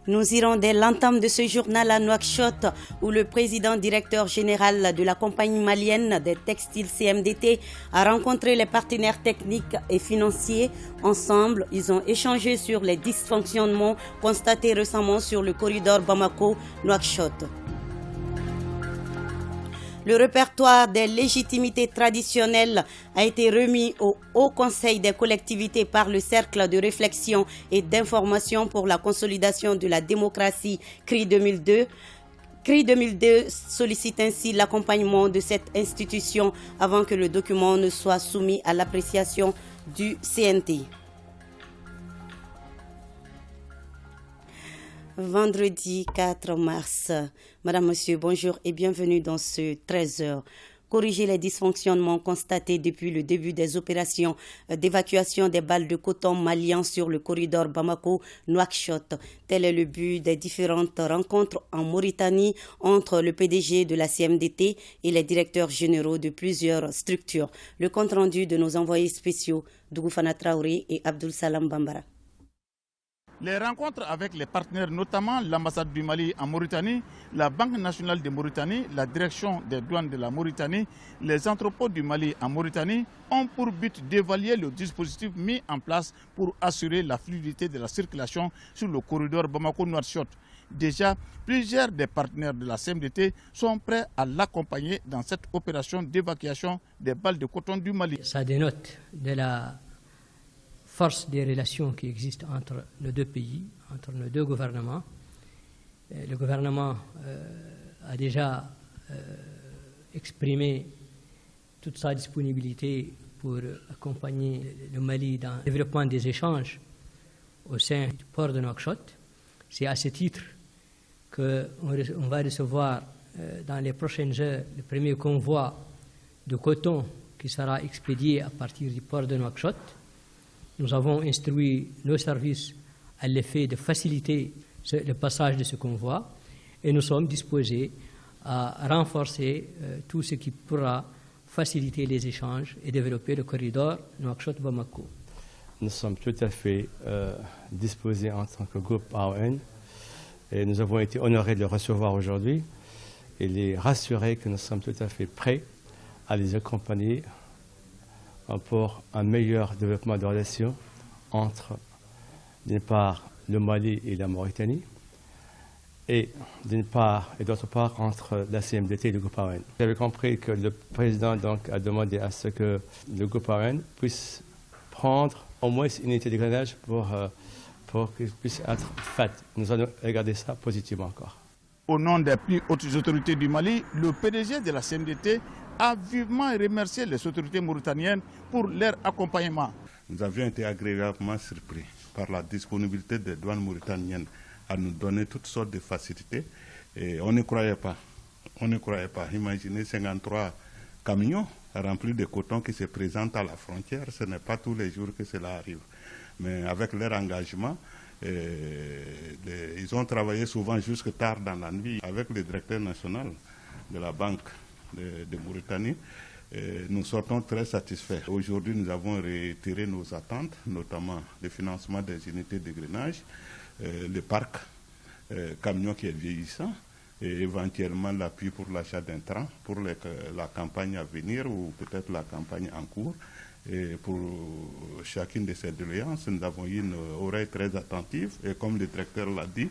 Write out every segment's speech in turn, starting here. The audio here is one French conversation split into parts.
Nous irons dès l'entame de ce journal à Nouakchott où le président directeur général de la compagnie malienne des textiles CMDT a rencontré les partenaires techniques et financiers. Ensemble, ils ont échangé sur les dysfonctionnements constatés récemment sur le corridor Bamako-Nouakchott. Le répertoire des légitimités traditionnelles a été remis au Haut Conseil des collectivités par le Cercle de réflexion et d'information pour la consolidation de la démocratie CRI 2002. CRI 2002 sollicite ainsi l'accompagnement de cette institution avant que le document ne soit soumis à l'appréciation du CNT. Vendredi 4 mars. Madame, Monsieur, bonjour et bienvenue dans ce 13h. Corriger les dysfonctionnements constatés depuis le début des opérations d'évacuation des balles de coton maliens sur le corridor Bamako-Nouakchott. Tel est le but des différentes rencontres en Mauritanie entre le PDG de la CMDT et les directeurs généraux de plusieurs structures. Le compte-rendu de nos envoyés spéciaux, Dougoufana Traoré et Abdul Salam Bambara. Les rencontres avec les partenaires, notamment l'ambassade du Mali en Mauritanie, la Banque nationale de Mauritanie, la direction des douanes de la Mauritanie, les entrepôts du Mali en Mauritanie, ont pour but d'évaluer le dispositif mis en place pour assurer la fluidité de la circulation sur le corridor Bamako-Nouakchott. Déjà, plusieurs des partenaires de la CMDT sont prêts à l'accompagner dans cette opération d'évacuation des balles de coton du Mali. Ça dénote de la force des relations qui existent entre nos deux pays, entre nos deux gouvernements. Le gouvernement a déjà exprimé toute sa disponibilité pour accompagner le Mali dans le développement des échanges au sein du port de Nouakchott. C'est à ce titre qu'on va recevoir dans les prochaines heures le premier convoi de coton qui sera expédié à partir du port de Nouakchott. Nous avons instruit nos services à l'effet de faciliter le passage de ce convoi et nous sommes disposés à renforcer tout ce qui pourra faciliter les échanges et développer le corridor Nouakchott-Bamako. Nous sommes tout à fait disposés en tant que groupe AON et nous avons été honorés de le recevoir aujourd'hui et les rassurer que nous sommes tout à fait prêts à les accompagner pour un meilleur développement de relations entre, d'une part, le Mali et la Mauritanie, et d'une part et d'autre part entre la CMDT et le groupe AON. J'avais compris que le président donc, a demandé à ce que le groupe AON puisse prendre au moins une unité de grainage pour qu'il puisse être faite. Nous allons regarder ça positivement encore. Au nom des plus hautes autorités du Mali, le PDG de la CMDT a vivement remercié les autorités mauritaniennes pour leur accompagnement. Nous avions été agréablement surpris par la disponibilité des douanes mauritaniennes à nous donner toutes sortes de facilités. Et on ne croyait pas. On ne croyait pas. Imaginez 53 camions remplis de coton qui se présentent à la frontière. Ce n'est pas tous les jours que cela arrive. Mais avec leur engagement, ils ont travaillé souvent jusque tard dans la nuit avec le directeur national de la Banque de Mauritanie. Nous sortons très satisfaits. Aujourd'hui, nous avons retiré nos attentes, notamment le financement des unités de grainage, le parc camion qui est vieillissant et éventuellement l'appui pour l'achat d'intrants pour la campagne à venir ou peut-être la campagne en cours. Et pour chacune de ces doléances, nous avons eu une oreille très attentive et comme le directeur l'a dit,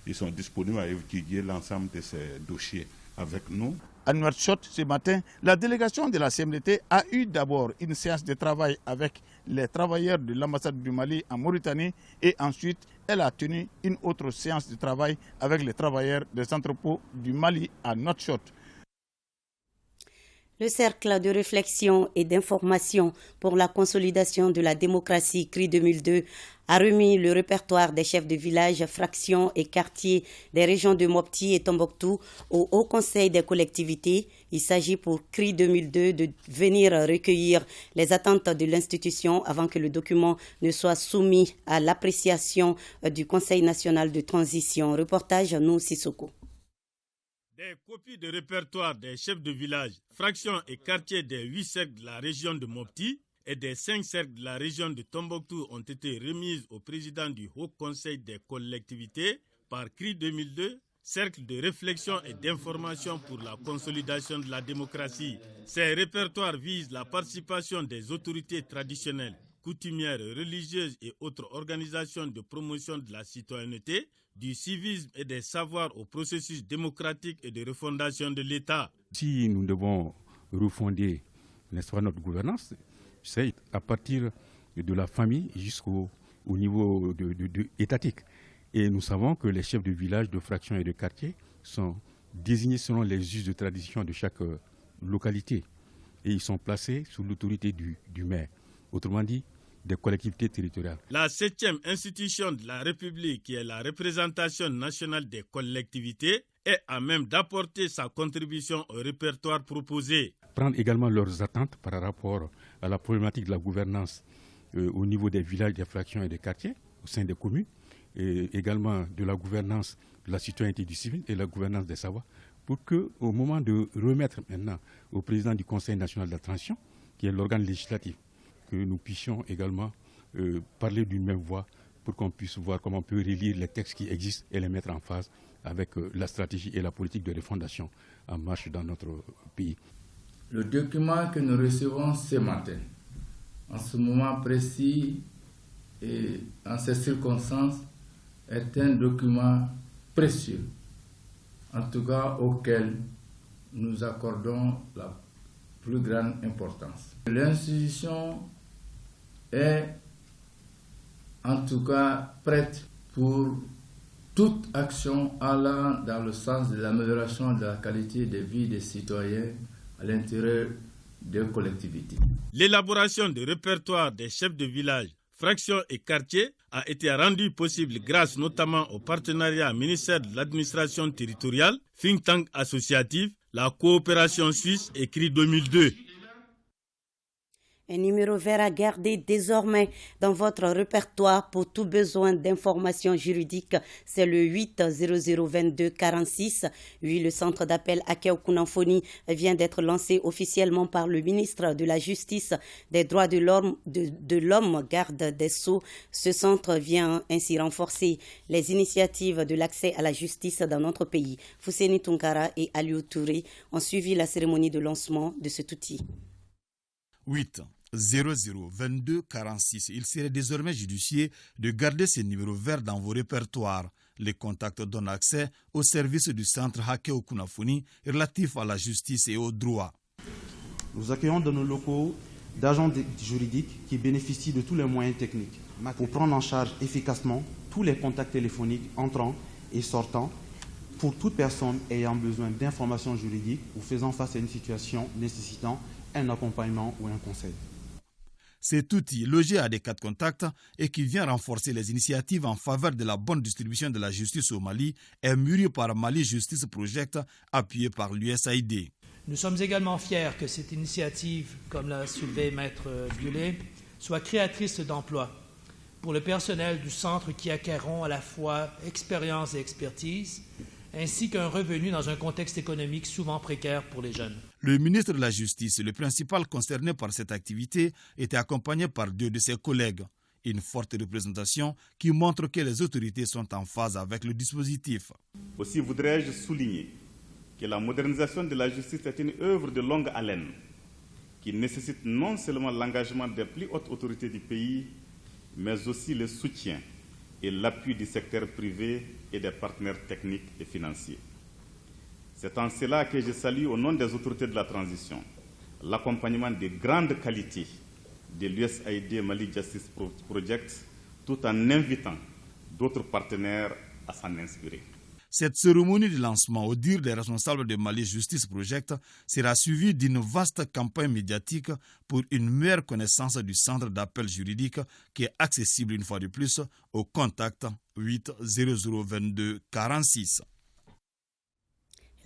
ils sont disponibles à étudier l'ensemble de ces dossiers avec nous. À Nouakchott, ce matin, la délégation de la CMDT a eu d'abord une séance de travail avec les travailleurs de l'ambassade du Mali en Mauritanie et ensuite, elle a tenu une autre séance de travail avec les travailleurs des entrepôts du Mali à Nouakchott. Le Cercle de réflexion et d'information pour la consolidation de la démocratie CRI 2002 a remis le répertoire des chefs de village, fractions et quartiers des régions de Mopti et Tombouctou au Haut Conseil des collectivités. Il s'agit pour CRI 2002 de venir recueillir les attentes de l'institution avant que le document ne soit soumis à l'appréciation du Conseil national de transition. Reportage Nou Sissoko. Des copies de répertoire des chefs de village, fractions et quartiers des 8 cercles de la région de Mopti et des 5 cercles de la région de Tombouctou ont été remises au président du Haut Conseil des collectivités par CRI 2002, Cercle de réflexion et d'information pour la consolidation de la démocratie. Ces répertoires visent la participation des autorités traditionnelles, coutumières, religieuses et autres organisations de promotion de la citoyenneté, du civisme et des savoirs au processus démocratique et de refondation de l'État. Si nous devons refonder, n'est-ce pas, notre gouvernance, c'est à partir de la famille jusqu'au niveau étatique. Et nous savons que les chefs de village, de fraction et de quartier sont désignés selon les us de tradition de chaque localité. Et ils sont placés sous l'autorité du maire. Autrement dit, des collectivités territoriales. La 7e institution de la République, qui est la représentation nationale des collectivités, est à même d'apporter sa contribution au répertoire proposé. Prendre également leurs attentes par rapport à la problématique de la gouvernance au niveau des villages, des fractions et des quartiers, au sein des communes, et également de la gouvernance de la citoyenneté du civil et la gouvernance des savoirs, pour qu'au moment de remettre maintenant au président du Conseil national de la transition, qui est l'organe législatif, que nous puissions également parler d'une même voix pour qu'on puisse voir comment on peut relire les textes qui existent et les mettre en phase avec la stratégie et la politique de refondation en marche dans notre pays. Le document que nous recevons ce matin, en ce moment précis et en ces circonstances, est un document précieux, en tout cas auquel nous accordons la plus grande importance. L'institution est en tout cas prête pour toute action allant dans le sens de l'amélioration de la qualité de vie des citoyens à l'intérieur des collectivités. L'élaboration du répertoire des chefs de village, fractions et quartiers a été rendue possible grâce notamment au partenariat ministère de l'administration territoriale, think tank associatif, la coopération suisse et CRI 2002. Un numéro vert à garder désormais dans votre répertoire pour tout besoin d'informations juridiques. C'est le 8002246. Oui, le centre d'appel Aké Kunamfoni vient d'être lancé officiellement par le ministre de la Justice, des droits de l'homme, garde des Sceaux. Ce centre vient ainsi renforcer les initiatives de l'accès à la justice dans notre pays. Fousseni Tunkara et Aliou Touré ont suivi la cérémonie de lancement de cet outil. 8002246. Il serait désormais judicieux de garder ces numéros verts dans vos répertoires. Les contacts donnent accès aux services du centre Aké Kunamfoni relatifs à la justice et aux droits. Nous accueillons dans nos locaux d'agents juridiques qui bénéficient de tous les moyens techniques pour prendre en charge efficacement tous les contacts téléphoniques entrants et sortants pour toute personne ayant besoin d'informations juridiques ou faisant face à une situation nécessitant un accompagnement ou un conseil. Cet outil, logé à des 4 contacts et qui vient renforcer les initiatives en faveur de la bonne distribution de la justice au Mali, est mûri par Mali Justice Project, appuyé par l'USAID. Nous sommes également fiers que cette initiative, comme l'a soulevé Maître Biolay, soit créatrice d'emplois pour le personnel du centre qui acquerront à la fois expérience et expertise, ainsi qu'un revenu dans un contexte économique souvent précaire pour les jeunes. Le ministre de la Justice, le principal concerné par cette activité, était accompagné par 2 de ses collègues. Une forte représentation qui montre que les autorités sont en phase avec le dispositif. Aussi voudrais-je souligner que la modernisation de la justice est une œuvre de longue haleine qui nécessite non seulement l'engagement des plus hautes autorités du pays, mais aussi le soutien et l'appui du secteur privé et des partenaires techniques et financiers. C'est en cela que je salue au nom des autorités de la transition l'accompagnement de grande qualité de l'USAID Mali Justice Project, tout en invitant d'autres partenaires à s'en inspirer. Cette cérémonie de lancement, au dire des responsables de Mali Justice Project, sera suivie d'une vaste campagne médiatique pour une meilleure connaissance du centre d'appel juridique qui est accessible une fois de plus au contact 8002246.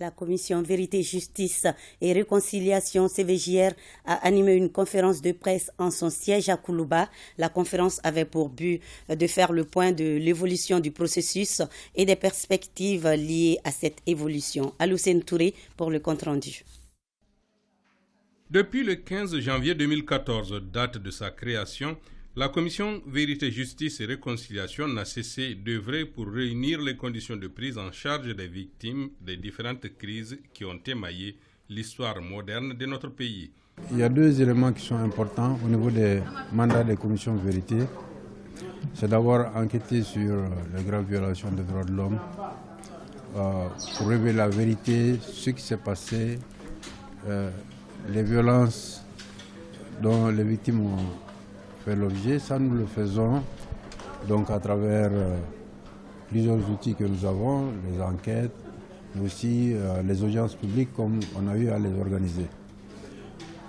La commission Vérité, Justice et Réconciliation CVJR a animé une conférence de presse en son siège à Koulouba. La conférence avait pour but de faire le point de l'évolution du processus et des perspectives liées à cette évolution. Aloussène Touré pour le compte-rendu. Depuis le 15 janvier 2014, date de sa création, La commission Vérité, Justice et Réconciliation n'a cessé d'œuvrer pour réunir les conditions de prise en charge des victimes des différentes crises qui ont émaillé l'histoire moderne de notre pays. Il y a deux éléments qui sont importants au niveau des mandats des commissions Vérité. C'est d'abord enquêter sur les graves violations des droits de l'homme, pour révéler la vérité, ce qui s'est passé, les violences dont les victimes ont fait l'objet. Ça, nous le faisons donc à travers plusieurs outils que nous avons, les enquêtes, mais aussi les audiences publiques comme on a eu à les organiser.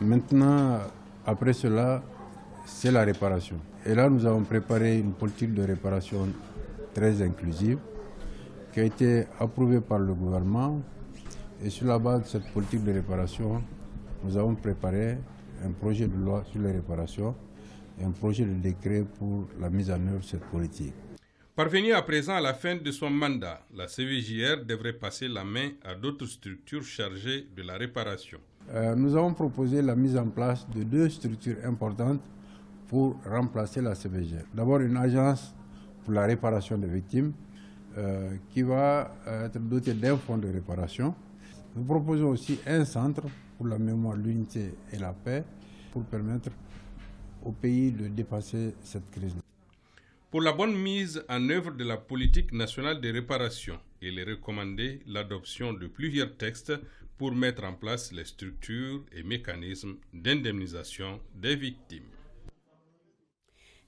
Maintenant, après cela, c'est la réparation. Et là, nous avons préparé une politique de réparation très inclusive qui a été approuvée par le gouvernement. Et sur la base de cette politique de réparation, nous avons préparé un projet de loi sur les réparations et un projet de décret pour la mise en œuvre de cette politique. Parvenue à présent à la fin de son mandat, la CVJR devrait passer la main à d'autres structures chargées de la réparation. Nous avons proposé la mise en place de deux structures importantes pour remplacer la CVJR. D'abord, une agence pour la réparation des victimes qui va être dotée d'un fonds de réparation. Nous proposons aussi un centre pour la mémoire, l'unité et la paix pour permettre au pays de dépasser cette crise. Pour la bonne mise en œuvre de la politique nationale de réparation, il est recommandé l'adoption de plusieurs textes pour mettre en place les structures et mécanismes d'indemnisation des victimes.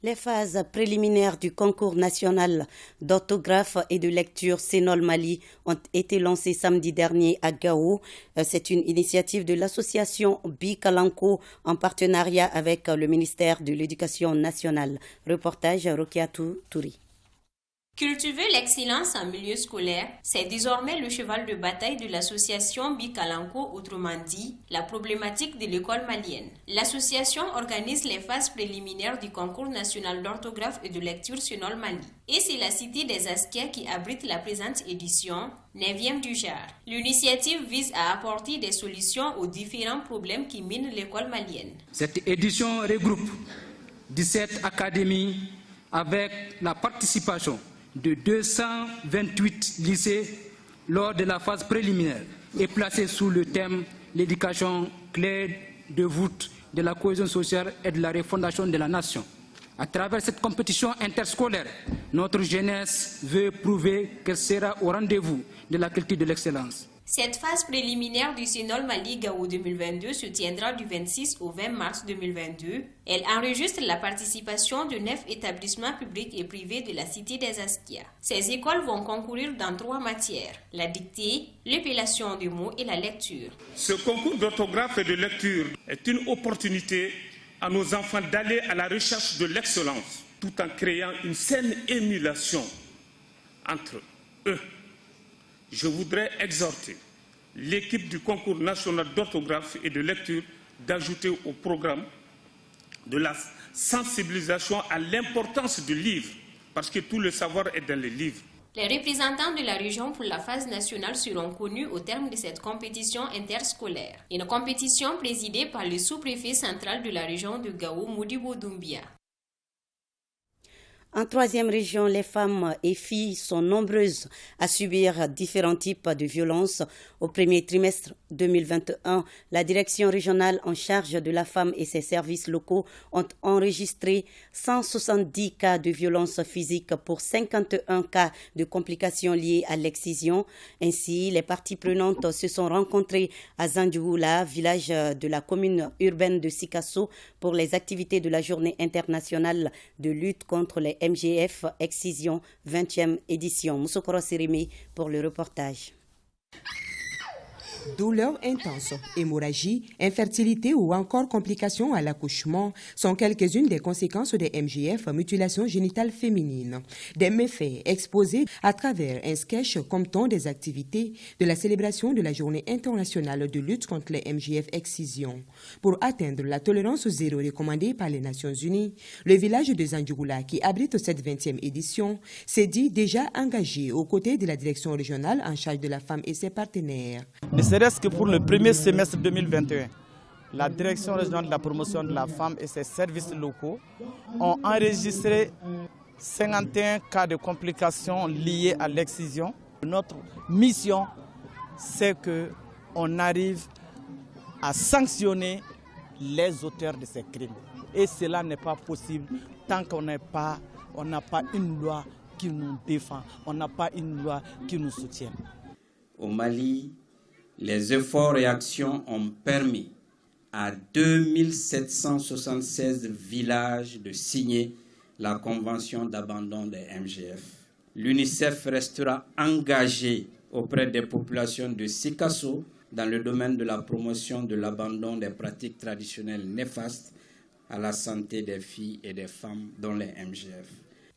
Les phases préliminaires du concours national d'orthographe et de lecture Sénol Mali ont été lancées samedi dernier à Gao. C'est une initiative de l'association Bikalanko en partenariat avec le ministère de l'Éducation nationale. Reportage Rokiatou Touri. Cultiver l'excellence en milieu scolaire, c'est désormais le cheval de bataille de l'association Bikalanko, autrement dit, la problématique de l'école malienne. L'association organise les phases préliminaires du concours national d'orthographe et de lecture Sénol Mali. Et c'est la cité des Askia qui abrite la présente édition, 9e du genre. L'initiative vise à apporter des solutions aux différents problèmes qui minent l'école malienne. Cette édition regroupe 17 académies avec la participation de 228 lycées lors de la phase préliminaire et placée sous le thème « L'éducation clé de voûte de la cohésion sociale et de la refondation de la nation ». À travers cette compétition interscolaire, notre jeunesse veut prouver qu'elle sera au rendez-vous de la culture de l'excellence. Cette phase préliminaire du Sénol Mali Gao 2022 se tiendra du 26 au 20 mars 2022. Elle enregistre la participation de 9 établissements publics et privés de la cité des Askia. Ces écoles vont concourir dans 3 matières, la dictée, l'épellation des mots et la lecture. Ce concours d'orthographe et de lecture est une opportunité à nos enfants d'aller à la recherche de l'excellence tout en créant une saine émulation entre eux. Je voudrais exhorter l'équipe du concours national d'orthographe et de lecture d'ajouter au programme de la sensibilisation à l'importance du livre, parce que tout le savoir est dans les livres. Les représentants de la région pour la phase nationale seront connus au terme de cette compétition interscolaire. Une compétition présidée par le sous-préfet central de la région de Gao, Modibo Doumbia. En 3e région, les femmes et filles sont nombreuses à subir différents types de violences. Au premier trimestre 2021, la direction régionale en charge de la femme et ses services locaux ont enregistré 170 cas de violences physiques pour 51 cas de complications liées à l'excision. Ainsi, les parties prenantes se sont rencontrées à Zandioula, village de la commune urbaine de Sikasso, pour les activités de la Journée internationale de lutte contre les MGF Excision 20e édition. Moussokoro Sirimi pour le reportage. Douleurs intenses, hémorragie, infertilité ou encore complications à l'accouchement sont quelques-unes des conséquences des MGF, mutilation génitale féminine. Des méfaits exposés à travers un sketch comme ton des activités de la célébration de la Journée internationale de lutte contre les MGF excision. Pour atteindre la tolérance zéro recommandée par les Nations Unies, le village de Zandioula, qui abrite cette 20e édition, s'est dit déjà engagé aux côtés de la direction régionale en charge de la femme et ses partenaires. Ne serait-ce que pour le premier semestre 2021, la Direction régionale de la promotion de la femme et ses services locaux ont enregistré 51 cas de complications liées à l'excision. Notre mission, c'est qu'on arrive à sanctionner les auteurs de ces crimes. Et cela n'est pas possible tant qu'on n'a pas une loi qui nous défend, on n'a pas une loi qui nous soutient. Au Mali, les efforts et actions ont permis à 2776 villages de signer la convention d'abandon des MGF. L'UNICEF restera engagé auprès des populations de Sikasso dans le domaine de la promotion de l'abandon des pratiques traditionnelles néfastes à la santé des filles et des femmes dans les MGF.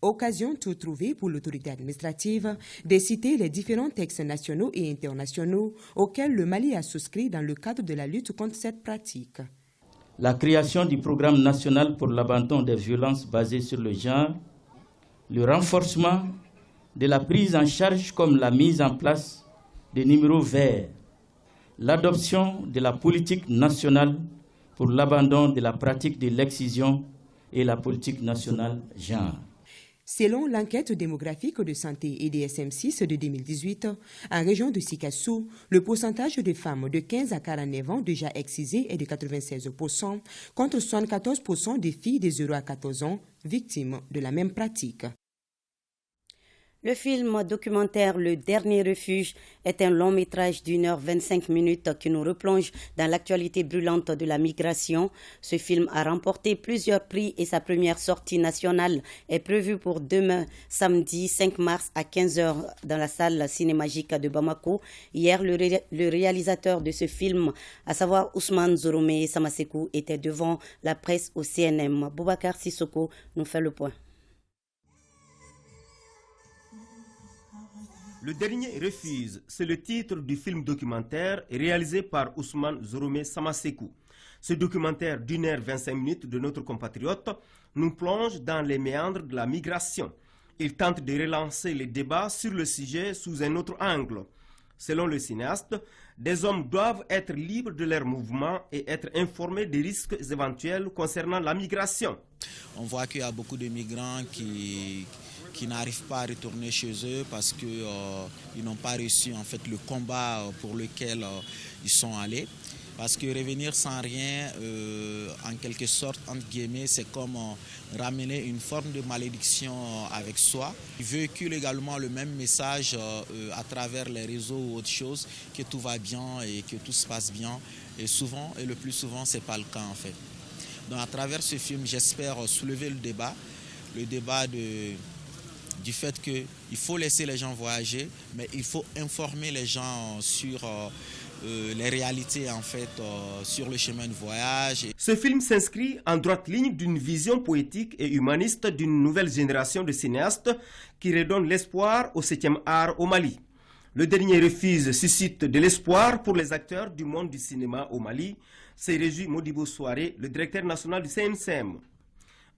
Occasion tout trouvée pour l'autorité administrative de citer les différents textes nationaux et internationaux auxquels le Mali a souscrit dans le cadre de la lutte contre cette pratique. La création du programme national pour l'abandon des violences basées sur le genre, le renforcement de la prise en charge comme la mise en place des numéros verts, l'adoption de la politique nationale pour l'abandon de la pratique de l'excision et la politique nationale genre. Selon l'enquête démographique de santé et DSM6 de 2018, en région de Sikasso, le pourcentage de femmes de 15 à 49 ans déjà excisées est de 96%, contre 74% des filles de 0 à 14 ans victimes de la même pratique. Le film documentaire Le Dernier Refuge est un long métrage d'1h25 qui nous replonge dans l'actualité brûlante de la migration. Ce film a remporté plusieurs prix et sa première sortie nationale est prévue pour demain, samedi 5 mars à 15h dans la salle cinémagique de Bamako. Hier, le réalisateur de ce film, à savoir Ousmane Zoromé Samasekou, était devant la presse au CNM. Boubacar Sissoko nous fait le point. Le Dernier Refuge, c'est le titre du film documentaire réalisé par Ousmane Zoromé Samasekou. Ce documentaire d'1h25 de notre compatriote nous plonge dans les méandres de la migration. Il tente de relancer les débats sur le sujet sous un autre angle. Selon le cinéaste, des hommes doivent être libres de leurs mouvements et être informés des risques éventuels concernant la migration. On voit qu'il y a beaucoup de migrants qui n'arrivent pas à retourner chez eux parce qu'ils n'ont pas reçu en fait, le combat pour lequel ils sont allés. Parce que revenir sans rien, en quelque sorte, entre guillemets, c'est comme ramener une forme de malédiction avec soi. Ils véhiculent également le même message à travers les réseaux ou autre chose, que tout va bien et que tout se passe bien. Et souvent, et le plus souvent, ce n'est pas le cas en fait. Donc à travers ce film, j'espère soulever le débat du fait qu'il faut laisser les gens voyager, mais il faut informer les gens sur les réalités en fait sur le chemin de voyage. Ce film s'inscrit en droite ligne d'une vision poétique et humaniste d'une nouvelle génération de cinéastes qui redonne l'espoir au 7e art au Mali. Le Dernier Refuge suscite de l'espoir pour les acteurs du monde du cinéma au Mali, s'est réjoui Modibo Souaré, le directeur national du CNCM.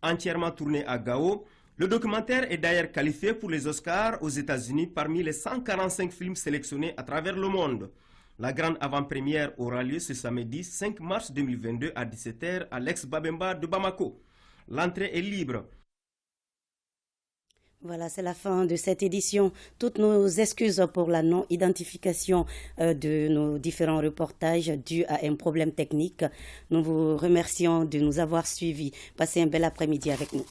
Entièrement tourné à Gao, le documentaire est d'ailleurs qualifié pour les Oscars aux États-Unis parmi les 145 films sélectionnés à travers le monde. La grande avant-première aura lieu ce samedi 5 mars 2022 à 17h à l'ex-Babemba de Bamako. L'entrée est libre. Voilà, c'est la fin de cette édition. Toutes nos excuses pour la non-identification de nos différents reportages dus à un problème technique. Nous vous remercions de nous avoir suivis. Passez un bel après-midi avec nous.